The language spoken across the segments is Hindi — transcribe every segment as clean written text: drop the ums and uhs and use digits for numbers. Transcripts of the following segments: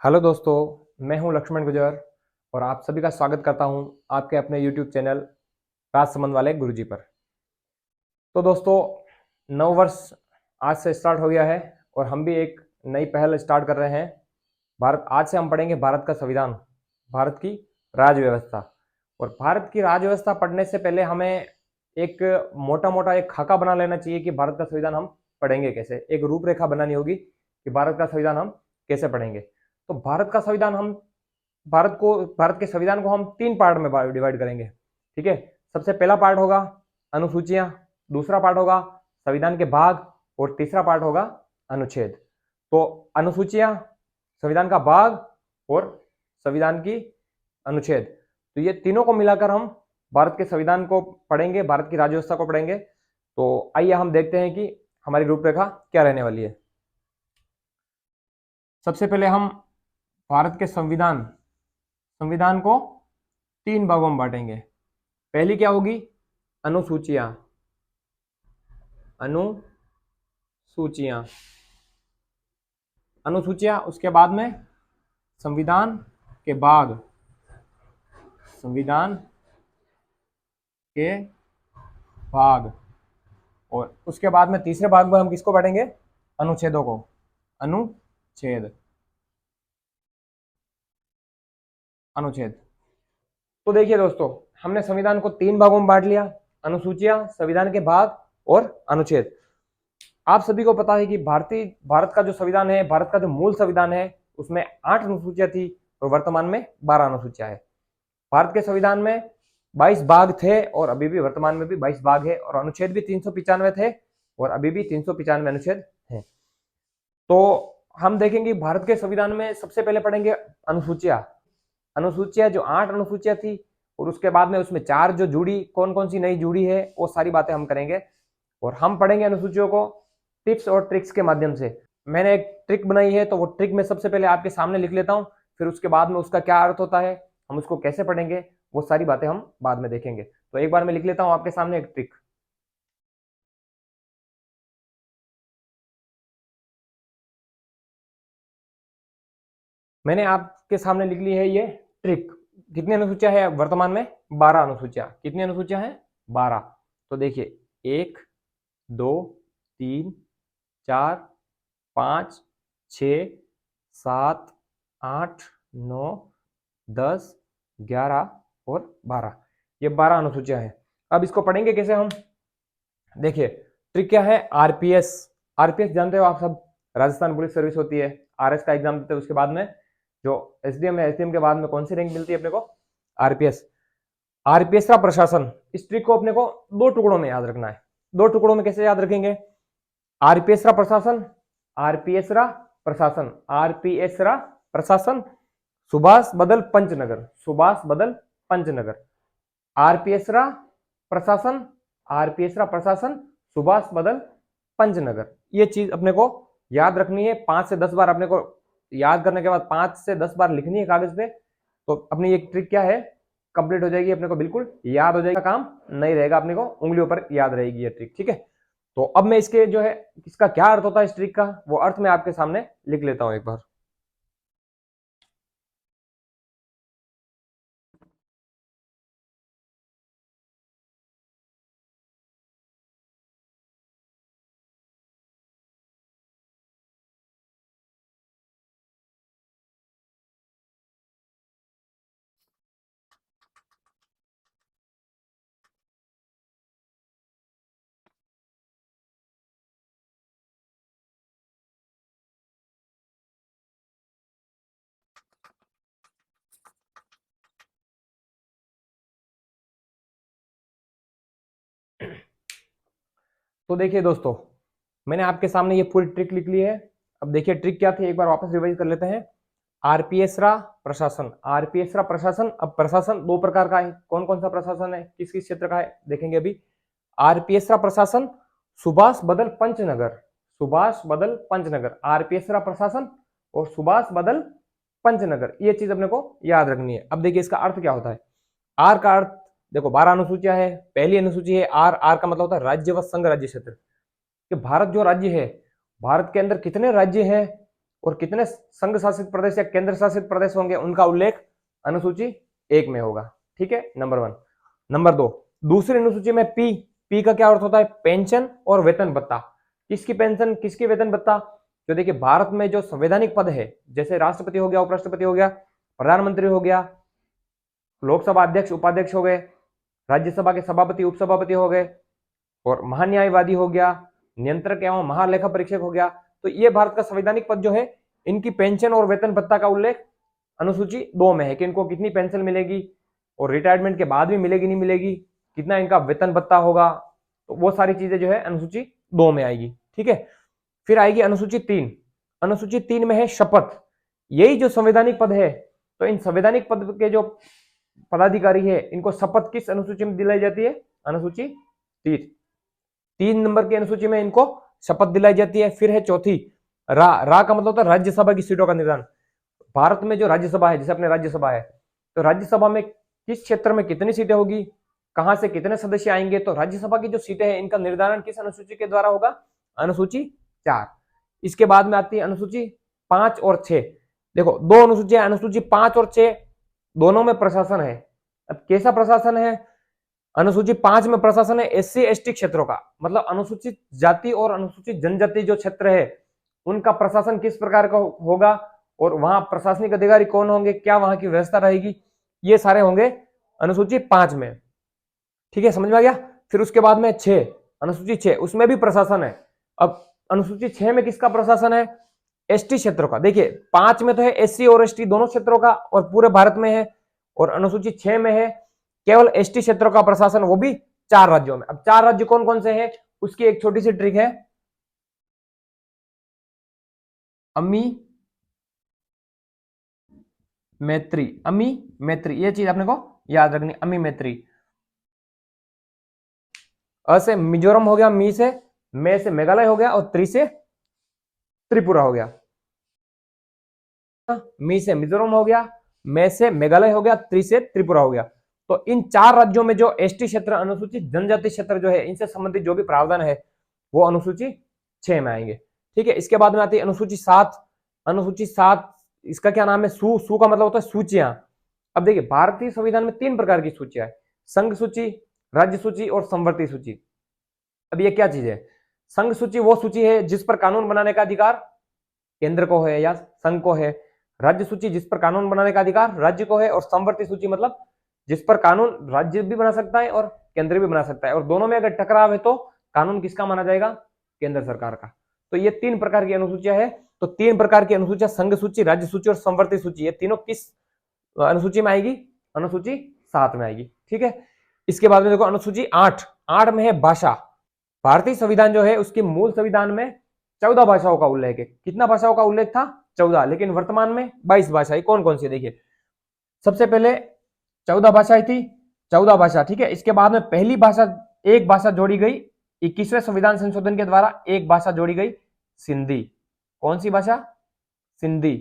हेलो दोस्तों, मैं हूं लक्ष्मण गुजर और आप सभी का स्वागत करता हूं आपके अपने यूट्यूब चैनल राजसमंद वाले गुरुजी पर। तो दोस्तों, नव वर्ष आज से स्टार्ट हो गया है और हम भी एक नई पहल स्टार्ट कर रहे हैं। आज से हम पढ़ेंगे भारत का संविधान, भारत की राज्य व्यवस्था। और भारत की राज्य व्यवस्था पढ़ने से पहले हमें एक मोटा मोटा एक खाका बना लेना चाहिए कि भारत का संविधान हम पढ़ेंगे कैसे। एक रूपरेखा बनानी होगी कि भारत का संविधान हम कैसे पढ़ेंगे। तो भारत के संविधान को हम 3 पार्ट में डिवाइड करेंगे। ठीक है, सबसे पहला पार्ट होगा अनुसूचियां, दूसरा पार्ट होगा संविधान के भाग और तीसरा पार्ट होगा अनुच्छेद। तो अनुसूचियां, संविधान का भाग और संविधान की अनुच्छेद, तो ये तीनों को मिलाकर हम भारत के संविधान को पढ़ेंगे, भारत की राज्य व्यवस्था को पढ़ेंगे। तो आइए हम देखते हैं कि हमारी रूपरेखा क्या रहने वाली है। सबसे पहले हम भारत के संविधान को 3 भागों में बांटेंगे। पहली क्या होगी? अनुसूचियां। अनुसूचियां, उसके बाद में संविधान के भाग, और उसके बाद में तीसरे भाग में हम किसको बांटेंगे? अनुच्छेदों को। अनुच्छेद। तो देखिए दोस्तों, हमने संविधान को 3 भागों में बांट लिया, अनुसूचियां, संविधान के भाग और अनुच्छेद। आप सभी को पता है कि भारत का जो संविधान है, भारत का जो मूल संविधान है, उसमें 8 अनुसूचियां थी और वर्तमान में 12 अनुसूचियां है। भारत के संविधान में 22 भाग थे और अभी भी वर्तमान में भी 22 भाग है, और अनुच्छेद भी 395 थे और अभी भी 395 अनुच्छेद हैं। तो हम देखेंगे भारत के संविधान में सबसे पहले पढ़ेंगे अनुसूचियां जो 8 अनुसूचियां थी, और उसके बाद में उसमें 4 जो जुड़ी, कौन कौन सी नई जुड़ी है, वो सारी बातें हम करेंगे। और हम पढ़ेंगे अनुसूचियों को टिप्स और ट्रिक्स के माध्यम से। मैंने एक ट्रिक बनाई है, तो वो ट्रिक मैं सबसे पहले आपके सामने लिख लेता हूं, फिर उसके बाद में उसका क्या अर्थ होता है, हम उसको कैसे पढ़ेंगे, वो सारी बातें हम बाद में देखेंगे। तो एक बार मैं लिख लेता हूं आपके सामने एक ट्रिक। मैंने आपके सामने लिख ली है ये ट्रिक। कितनी अनुसूचियां है वर्तमान में? 12 अनुसूचियां। कितनी अनुसूचियां हैं? 12। तो देखिए, 1 2 3 4 5 6 7 8 9 10 11 और 12, ये 12 अनुसूचियां हैं। अब इसको पढ़ेंगे कैसे हम? देखिए, ट्रिक क्या है? आरपीएस। आरपीएस जानते हो आप सब, राजस्थान पुलिस सर्विस होती है। आरएस का एग्जाम देते हैं, उसके बाद में जो एसडीएम है, एसडीएम के बाद में कौन सी रैंक मिलती है अपने को? आरपीएस। आरपीएस का प्रशासन, इस ट्रिक को अपने को 2 टुकड़ों में याद रखना है। 2 टुकड़ों में कैसे याद रखेंगे? आरपीएस का प्रशासन, सुभाष बदल पंचनगर। आरपीएस प्रशासन, सुभाष बदल पंचनगर। ये चीज अपने को याद रखनी है। 5 से 10 बार अपने को याद करने के बाद 5 से 10 बार लिखनी है कागज पे, तो अपनी ये ट्रिक क्या है? कंप्लीट हो जाएगी, अपने को बिल्कुल याद हो जाएगा, काम नहीं रहेगा, अपने को उंगलियों पर याद रहेगी ये ट्रिक। ठीक है, तो अब मैं इसके जो है, इसका क्या अर्थ होता है इस ट्रिक का, वो अर्थ मैं आपके सामने लिख लेता हूं एक बार। तो देखिए दोस्तों, मैंने आपके सामने ये पूरी ट्रिक लिख ली है। अब देखिए ट्रिक क्या थी, एक बार वापस रिवाइज कर लेते हैं। आरपीएस रा प्रशासन, अब प्रशासन 2 प्रकार का है। कौन कौन सा प्रशासन है, किस किस क्षेत्र का है, देखेंगे अभी। आरपीएस रा प्रशासन सुभाष बदल पंचनगर, आरपीएस रा प्रशासन और सुभाष बदल पंचनगर, ये चीज अपने को याद रखनी है। अब देखिए इसका अर्थ क्या होता है। आर का अर्थ देखो, 12 अनुसूचियां है। पहली अनुसूची है आर। आर का मतलब होता है राज्य व संघ राज्य क्षेत्र, कि भारत जो राज्य है, भारत के अंदर कितने राज्य हैं, और कितने संघ शासित प्रदेश या केंद्र शासित प्रदेश होंगे उनका उल्लेख अनुसूची 1 में होगा। ठीक है, नंबर 1। नंबर 2, दूसरी अनुसूची में पी का क्या अर्थ होता है? पेंशन और वेतन भत्ता। किसकी पेंशन, किसकी वेतन भत्ता? जो देखिए भारत में जो संवैधानिक पद है, जैसे राष्ट्रपति हो गया, उपराष्ट्रपति हो गया, प्रधानमंत्री हो गया, लोकसभा अध्यक्ष उपाध्यक्ष हो गए, राज्यसभा के सभापति उपसभापति हो गए, और महान्यायवादी हो गया, नियंत्रक एवं महालेखा परीक्षक हो गया। तो ये भारत का संवैधानिक पद जो है, इनकी पेंशन और वेतन भत्ता का उल्लेख अनुसूची 2 में है कि इनको कितनी पेंशन मिलेगी और रिटायरमेंट के बाद भी मिलेगी नहीं मिलेगी, कितना इनका वेतन भत्ता होगा, तो वो सारी चीजें जो है अनुसूची 2 में आएगी। ठीक है, फिर आएगी अनुसूची 3। अनुसूची 3 में है शपथ। यही जो संवैधानिक पद है, तो इन संवैधानिक पद के जो पदाधिकारी है, इनको शपथ किस अनुसूची में दिलाई जाती है? अनुसूची 3 नंबर की अनुसूची में इनको शपथ दिलाई जाती है। फिर है चौथी, रा का मतलब होता है राज्यसभा की सीटों का निर्धारण। भारत में जो राज्यसभा है, जैसे अपने राज्यसभा है, तो राज्यसभा में किस क्षेत्र में कितनी सीटें होगी, कहां से कितने सदस्य आएंगे, तो राज्यसभा की जो सीटें हैं इनका निर्धारण किस अनुसूची के द्वारा होगा? अनुसूची 4। इसके बाद में आती है अनुसूची 5 और 6। देखो, 2 अनुसूचियां, अनुसूची 5 और 6 दोनों में प्रशासन है। अब कैसा प्रशासन है? अनुसूची 5 में प्रशासन है एससी एसटी क्षेत्रों का, मतलब अनुसूचित जाति और अनुसूचित जनजाति जो क्षेत्र है उनका प्रशासन किस प्रकार का होगा, और वहां प्रशासनिक अधिकारी कौन होंगे, क्या वहां की व्यवस्था रहेगी, ये सारे होंगे अनुसूची 5 में। ठीक है, समझ में आ गया? फिर उसके बाद में 6, अनुसूची 6, उसमें भी प्रशासन है। अब अनुसूची 6 में किसका प्रशासन है? एसटी क्षेत्रों का। देखिए 5 में तो है एससी और एसटी दोनों क्षेत्रों का और पूरे भारत में है, और अनुसूची 6 में है केवल एसटी क्षेत्रों का प्रशासन, वो भी 4 राज्यों में। अब 4 राज्य कौन कौन से हैं, उसकी एक छोटी सी ट्रिक है, अमी मैत्री, ये चीज आपने को याद रखनी, अमी मैत्री। अ से मिजोरम हो गया, मी से मे से मेघालय हो गया, और त्रि से त्रिपुरा हो गया। मी से मिजोरम हो गया, मे से मेघालय हो गया, त्रि से त्रिपुरा हो गया। तो इन 4 राज्यों में जो एसटी क्षेत्र, अनुसूचित जनजाति क्षेत्र जो है, इनसे संबंधित जो भी प्रावधान है वो अनुसूची 6 में आएंगे। ठीक है, इसके बाद में आती है अनुसूची 7। अनुसूची 7, इसका क्या नाम है? सू का मतलब होता है सूचियां। अब देखिए भारतीय संविधान में 3 प्रकार की सूचियां है, संघ सूची, राज्य सूची और संवर्ती सूची। अब ये क्या चीज है? संघ सूची वो सूची है जिस पर कानून बनाने का अधिकार केंद्र को है या संघ को है। राज्य सूची जिस पर कानून बनाने का अधिकार राज्य को है, और संवर्ती सूची मतलब जिस पर कानून राज्य भी बना सकता है और केंद्र भी बना सकता है, और दोनों में अगर टकराव है तो कानून किसका माना जाएगा? केंद्र सरकार का। तो ये 3 प्रकार की अनुसूचियां है। तो 3 प्रकार की अनुसूचियां, संघ सूची, राज्य सूची और संवर्ती सूची, ये तीनों किस अनुसूची में आएगी? अनुसूची 7 में आएगी। ठीक है, इसके बाद में देखो अनुसूची 8 में है भाषा। भारतीय संविधान जो है उसके मूल संविधान में 14 भाषाओं का उल्लेख है। कितना भाषाओं का उल्लेख था? 14, लेकिन वर्तमान में 22 भाषाएं। कौन कौन सी? देखिए सबसे पहले 14 भाषाएं थी, 14 भाषा। ठीक है, इसके बाद में पहली भाषा, एक भाषा जोड़ी गई 21वें संविधान संशोधन के द्वारा, एक भाषा जोड़ी गई सिंधी। कौन सी भाषा? सिंधी।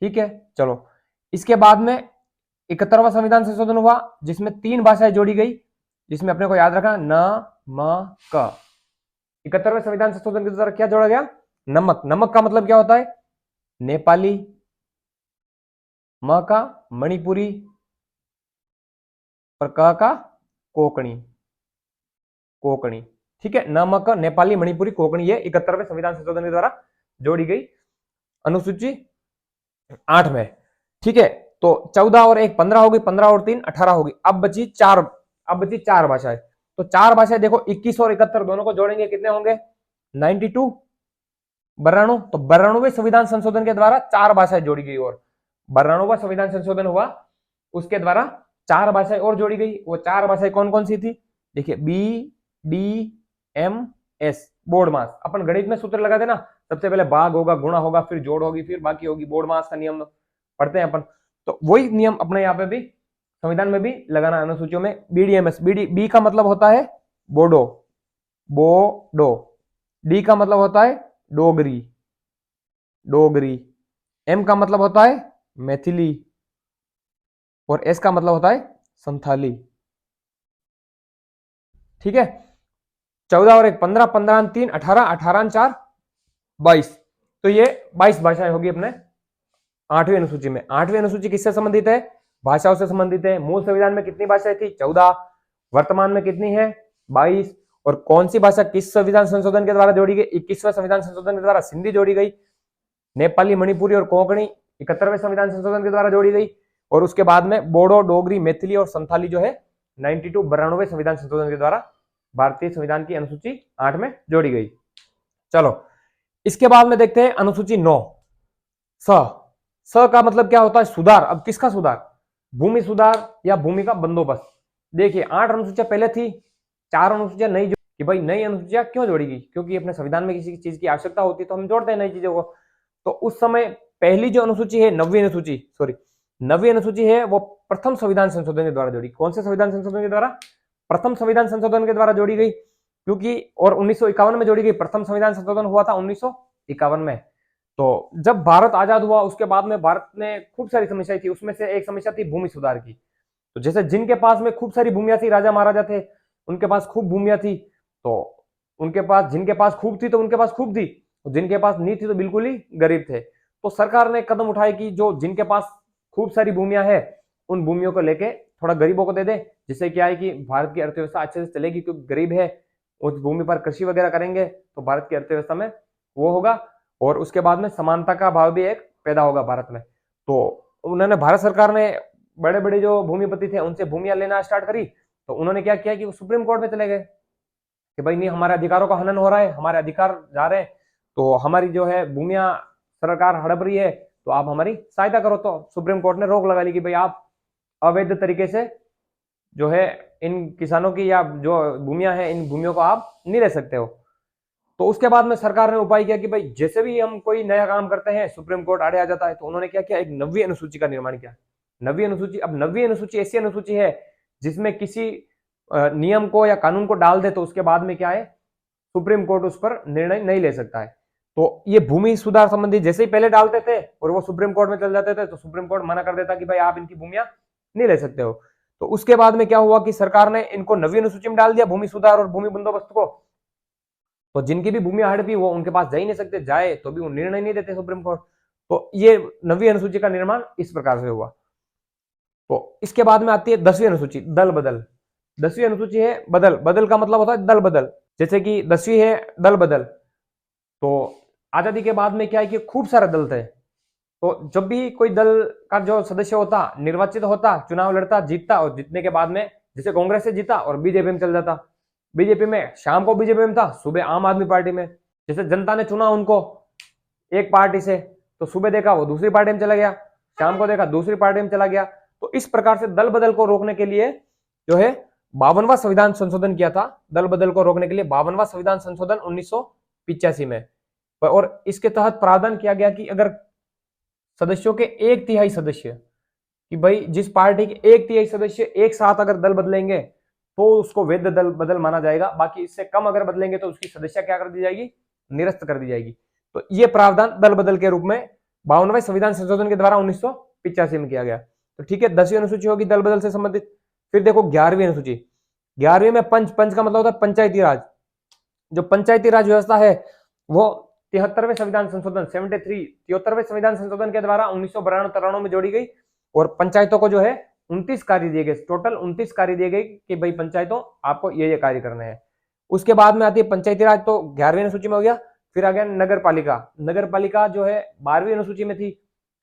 ठीक है, चलो इसके बाद में 71वां संविधान संशोधन हुआ जिसमें 3 भाषाएं जोड़ी गई, जिसमें अपने को याद रखना न म क। 71वें संविधान संशोधन के द्वारा क्या जोड़ा गया? नमक। नमक का मतलब क्या होता है? नेपाली, म का मणिपुरी और क का कोंकणी। कोंकणी। ठीक है, नमक नेपाली, मणिपुरी, कोंकणी, ये 71वें संविधान संशोधन के द्वारा जोड़ी गई अनुसूची 8 में। ठीक है, तो 14 और 1 15 होगी, 15 और 3 18 होगी। अब बची 4 भाषाएं। तो 4 भाषाएं देखो, 21 और 71 दोनों को जोड़ेंगे कितने होंगे? 92 92। तो 92वें संविधान संशोधन के द्वारा 4 भाषाएं जोड़ी गई, और 92वां संविधान संशोधन हुआ उसके द्वारा 4 भाषाएं और जोड़ी गई। वो 4 भाषाएं कौन कौन सी थी? देखिए B D M S, bodmas. अपन गणित में सूत्र लगाते ना, सबसे पहले भाग होगा, गुणा होगा, फिर जोड़ होगी, फिर बाकी होगी। बोर्ड मास का नियम पढ़ते हैं अपन, तो वही नियम अपने यहाँ पे भी संविधान में भी लगाना अनुसूचियों में। बीडीएमएस, बी का मतलब होता है बोडो, बोडो। डी का मतलब होता है डोगरी, डोगरी। एम का मतलब होता है मैथिली, और एस का मतलब होता है संथाली। ठीक है, 14 और 1 15, 15 और 3 18, 18 और 4 22। तो ये 22 भाषाएं होगी अपने 8वीं अनुसूची में। 8वीं अनुसूची किससे संबंधित है? भाषाओं से संबंधित है। मूल संविधान में कितनी भाषाएं थी? 14। वर्तमान में कितनी है? 22। और कौन सी भाषा किस संविधान संशोधन के द्वारा जोड़ी गई? 21वें संविधान संशोधन के द्वारा सिंधी जोड़ी गई। नेपाली, मणिपुरी और कोंकणी 71वें संविधान संशोधन के द्वारा जोड़ी गई। और उसके बाद में बोडो, डोगरी, मैथिली और संथाली जो है 92 संविधान संशोधन के द्वारा भारतीय संविधान की अनुसूची 8 में जोड़ी गई। चलो इसके बाद में देखते हैं अनुसूची 9 स का मतलब क्या होता है? सुधार। अब किसका सुधार? भूमि सुधार या भूमि का बंदोबस्त। देखिए 8 अनुसूचियां पहले थी, 4 अनुसूचियां नई कि भाई नई अनुसूचियां क्यों जोड़ी गई? क्योंकि अपने संविधान में किसी चीज की आवश्यकता होती है तो हम जोड़ते हैं नई चीजों को। तो उस समय पहली जो अनुसूची है 9वीं अनुसूची है वो प्रथम संविधान संशोधन के द्वारा जोड़ी। कौन से संविधान संशोधन के द्वारा? प्रथम संविधान संशोधन के द्वारा जोड़ी गई। क्योंकि और 1951 में जोड़ी गई। प्रथम संविधान संशोधन हुआ था 1951 में। तो जब भारत आजाद हुआ उसके बाद में भारत ने खूब सारी समस्याएं थी, उसमें से एक समस्या थी भूमि सुधार की। तो जैसे जिनके पास में खूब सारी भूमियां थी, राजा महाराजा थे, उनके पास खूब भूमियां थी, तो उनके पास जिनके पास खूब थी तो उनके पास खूब थी, जिनके पास नहीं थी तो बिल्कुल ही गरीब थे। तो सरकार ने कदम उठाए कि जो जिनके पास खूब सारी भूमियां है उन भूमियों को लेके थोड़ा गरीबों को दे दे, जिससे क्या है कि भारत की अर्थव्यवस्था अच्छे से चलेगी। क्योंकि गरीब है, उस भूमि पर कृषि वगैरह करेंगे तो भारत की अर्थव्यवस्था में वो होगा। और उसके बाद में समानता का भाव भी एक पैदा होगा भारत में। तो उन्होंने, भारत सरकार ने बड़े बड़े जो भूमिपति थे उनसे भूमियां लेना स्टार्ट करी। तो उन्होंने क्या किया कि वो सुप्रीम कोर्ट में चले गए कि भाई नहीं, हमारे अधिकारों का हनन हो रहा है, हमारे अधिकार जा रहे हैं, तो हमारी जो है भूमियां सरकार हड़प रही है, तो आप हमारी सहायता करो। तो सुप्रीम कोर्ट ने रोक लगा ली कि भाई आप अवैध तरीके से जो है इन किसानों की या जो भूमियां हैं इन भूमियों को आप नहीं ले सकते हो। तो उसके बाद में सरकार ने उपाय किया कि भाई जैसे भी हम कोई नया काम करते हैं सुप्रीम कोर्ट आड़े आ जाता है। तो उन्होंने क्या किया? एक 9वीं अनुसूची का निर्माण किया। 9वीं अनुसूची, अब 9वीं अनुसूची ऐसी अनुसूची है जिसमें किसी नियम को या कानून को डाल दे तो उसके बाद में क्या है, सुप्रीम कोर्ट उस पर निर्णय नहीं ले सकता है। तो ये भूमि सुधार संबंधी जैसे ही पहले डालते थे और वो सुप्रीम कोर्ट में चल जाते थे तो सुप्रीम कोर्ट मना कर देता कि भाई आप इनकी भूमियां नहीं ले सकते हो। तो उसके बाद में क्या हुआ कि सरकार ने इनको 9वीं अनुसूची में डाल दिया, भूमि सुधार और भूमि बंदोबस्त को। तो जिनकी भी भूमि हड़पी वो उनके पास जा ही नहीं सकते, जाए तो भी वो निर्णय नहीं देते सुप्रीम कोर्ट। तो ये 9वीं अनुसूची का निर्माण इस प्रकार से हुआ। तो इसके बाद में आती है 10वीं अनुसूची, दल बदल। 10वीं अनुसूची है बदल। बदल का मतलब होता है दल बदल। जैसे कि 10वीं है दल बदल। तो आजादी के बाद में क्या है कि खूब सारे दल थे। तो जब भी कोई दल का जो सदस्य होता, निर्वाचित होता, चुनाव लड़ता, जीतता, और जीतने के बाद में जैसे कांग्रेस से जीता और बीजेपी में चल जाता। बीजेपी में, शाम को बीजेपी में था, सुबह आम आदमी पार्टी में। जैसे जनता ने चुना उनको एक पार्टी से, तो सुबह देखा वो दूसरी पार्टी में चला गया, शाम को देखा दूसरी पार्टी में चला गया। तो इस प्रकार से दल बदल को रोकने के लिए जो है 52वां संविधान संशोधन किया था। दल बदल को रोकने के लिए 52वां संविधान संशोधन 1985 में। और इसके तहत प्रावधान किया गया कि अगर सदस्यों के 1/3 सदस्य, कि भाई जिस पार्टी के 1/3 सदस्य एक साथ अगर दल बदलेंगे तो उसको वैध दल बदल माना जाएगा। बाकी इससे कम अगर बदलेंगे तो उसकी सदस्यता क्या कर दी जाएगी? निरस्त कर दी जाएगी। तो ये प्रावधान दल बदल के रूप में 52वें संविधान संशोधन के द्वारा 1985 में किया गया। तो ठीक है, 10वीं अनुसूची होगी दल बदल से संबंधित। फिर देखो 11वीं अनुसूची। 11वीं में पंच का मतलब होता है पंचायती राज। जो पंचायती राज व्यवस्था है वो 73वें संविधान संशोधन 73वें संविधान संशोधन के द्वारा 1992-93 में जोड़ी गई। और पंचायतों को जो है 29 कार्य दिए गए, टोटल 29 कार्य दिए गए कि भाई पंचायतों आपको ये कार्य करने हैं। उसके बाद में आती है पंचायती राज, तो 11वीं अनुसूची में हो गया। फिर आ गया नगर पालिका। नगर पालिका जो है 12वीं अनुसूची में थी,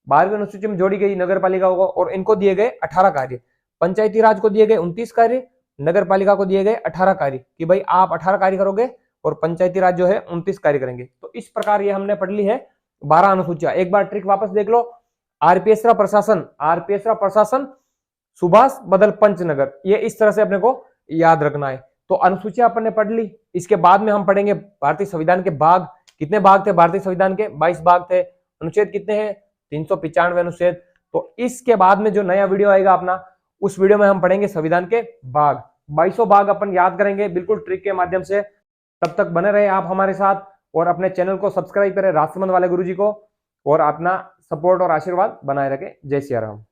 12वीं अनुसूची में जोड़ी गई नगर पालिका को, और इनको दिए गए 18 कार्य। पंचायती राज को दिए गए 29 कार्य, नगर पालिका को दिए गए 18 कार्य, कि भाई आप 18 कार्य करोगे और पंचायती राज जो है 29 कार्य करेंगे। तो इस प्रकार ये हमने पढ़ ली है 12 अनुसूचियां। एक बार ट्रिक वापस देख लो। आरपीएसरा प्रशासन सुभाष बदल पंचनगर, ये इस तरह से अपने को याद रखना है। तो अनुसूचियां अपन ने पढ़ ली। इसके बाद में हम पढ़ेंगे भारतीय संविधान के भाग। कितने भाग थे भारतीय संविधान के? 22 भाग थे। अनुच्छेद कितने हैं? 395 अनुच्छेद। तो इसके बाद में जो नया वीडियो आएगा अपना, उस वीडियो में हम पढ़ेंगे संविधान के भाग। 22 भाग अपन याद करेंगे बिल्कुल ट्रिक के माध्यम से। तब तक बने रहे आप हमारे साथ और अपने चैनल को सब्सक्राइब करें राष्ट्रमंद वाले गुरुजी को, और अपना सपोर्ट और आशीर्वाद बनाए रखें। जय सिया राम।